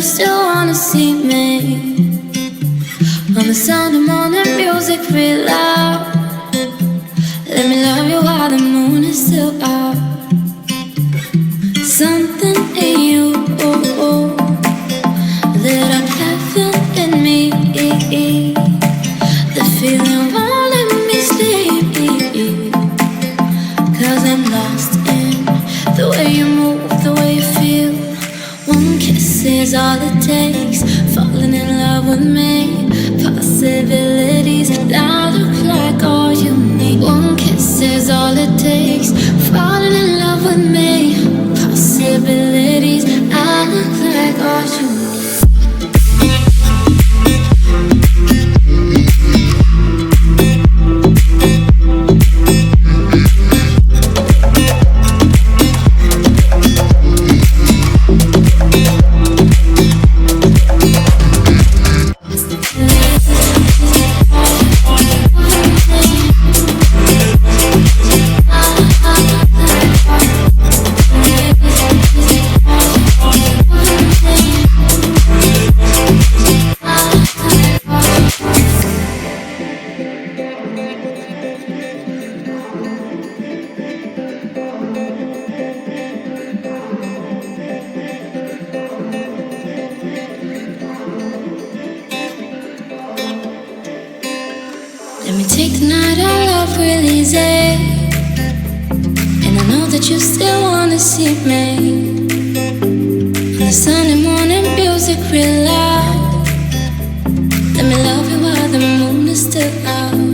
still wanna see me. On the sound of morning music real loud. Let me love you while the moon is still out. Something in you lit up heaven in me. The feeling won't let me sleep, 'cause I'm lost in the way you move, the way you feel. One kiss is all it takes. Falling in love with me. Possibilities now look like all you need. One kiss is all it takes. Falling in love with me. Possibilities I look like all you need. Let me take the night of love real easy. And I know that you still wanna see me. On the Sunday morning music real loud. Let me love you while the moon is still out.